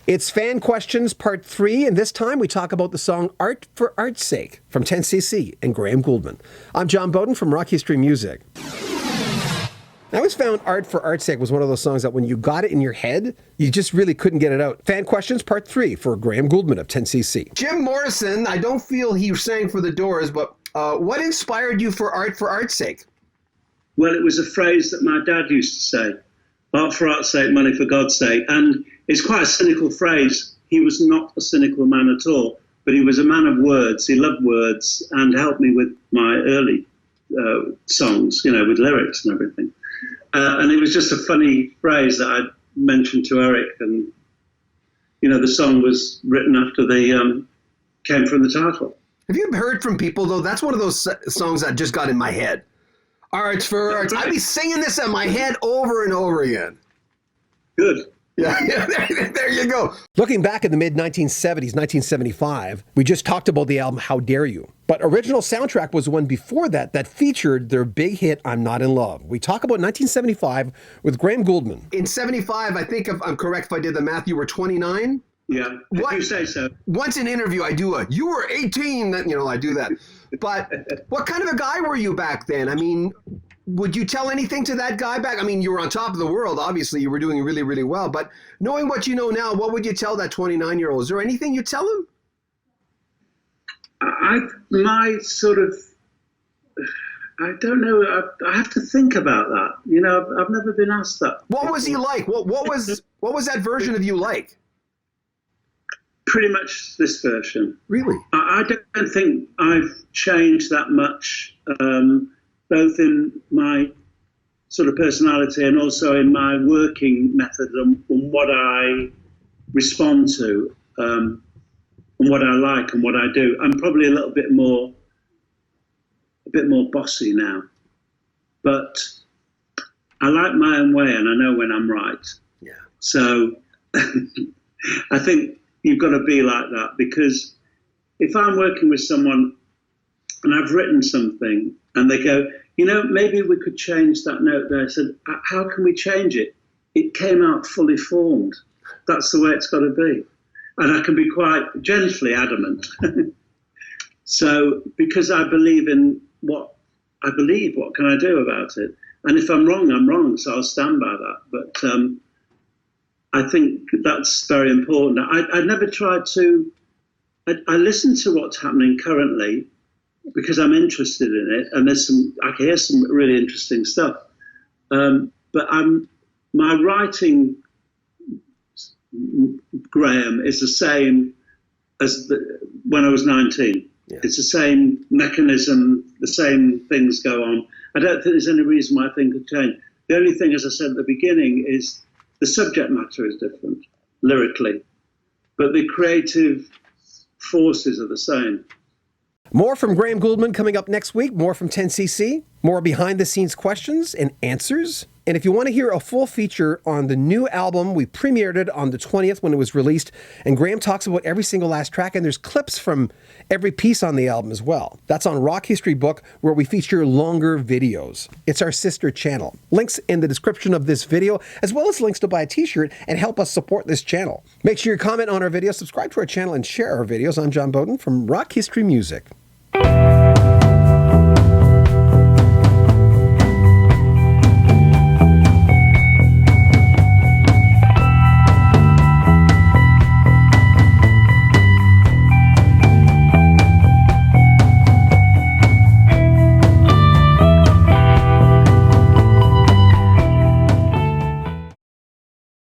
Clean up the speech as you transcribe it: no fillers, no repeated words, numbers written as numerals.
It's Fan Questions Part 3, and this time we talk about the song Art for Art's Sake from 10cc and Graham Gouldman. I'm John Beaudin from Rock History Music. I always found Art for Art's Sake was one of those songs that when you got it in your head, you just really couldn't get it out. Fan Questions Part 3 for Graham Gouldman of 10cc. Jim Morrison, I don't feel he sang for the Doors, but what inspired you for Art for Art's Sake? Well, it was a phrase that my dad used to say, art for art's sake, money for God's sake. And it's quite a cynical phrase. He was not a cynical man at all, but he was a man of words. He loved words and helped me with my early songs, with lyrics and everything. And it was just a funny phrase that I mentioned to Eric. And, the song was written after the came from the title. Have you heard from people, though? That's one of those songs that just got in my head. Arts for Arts. I'd be singing this in my head over and over again. Good. Yeah, there you go. Looking back at the mid-1970s, 1975, we just talked about the album How Dare You. But original soundtrack was one before that featured their big hit, I'm Not in Love. We talk about 1975 with Graham Gouldman. In 75, I think if I'm correct if I did the math, you were 29? Yeah, if you say so. Once in an interview, I do you were 18, I do that. But what kind of a guy were you back then? I mean, would you tell anything to that guy back? I mean, you were on top of the world. Obviously, you were doing really, really well. But knowing what you know now, what would you tell that 29-year-old? Is there anything you tell him? I don't know. I have to think about that. I've never been asked that. What was he like? What was that version of you like? Pretty much this version. Really? I don't think I've changed that much, both in my sort of personality and also in my working method and what I respond to, and what I like and what I do. I'm probably a bit more bossy now, but I like my own way and I know when I'm right. Yeah. So I think you've got to be like that, because if I'm working with someone and I've written something and they go, maybe we could change that note there. I said, how can we change it? It came out fully formed. That's the way it's got to be. And I can be quite gently adamant. So because I believe in what I believe, what can I do about it? And if I'm wrong, I'm wrong. So I'll stand by that. But I think that's very important. I never tried to, I listen to what's happening currently because I'm interested in it, and I can hear some really interesting stuff. But my writing, Graham, is the same as when I was 19. Yeah. It's the same mechanism, the same things go on. I don't think there's any reason why I think could change. The only thing, as I said at the beginning, is the subject matter is different, lyrically, but the creative forces are the same. More from Graham Gouldman coming up next week, more from 10cc, more behind-the-scenes questions and answers. And if you want to hear a full feature on the new album, we premiered it on the 20th when it was released, and Graham talks about every single last track, and there's clips from every piece on the album as well. That's on Rock History Book, where we feature longer videos. It's our sister channel. Links in the description of this video, as well as links to buy a t-shirt and help us support this channel. Make sure you comment on our video, subscribe to our channel, and share our videos. I'm John Beaudin from Rock History Music.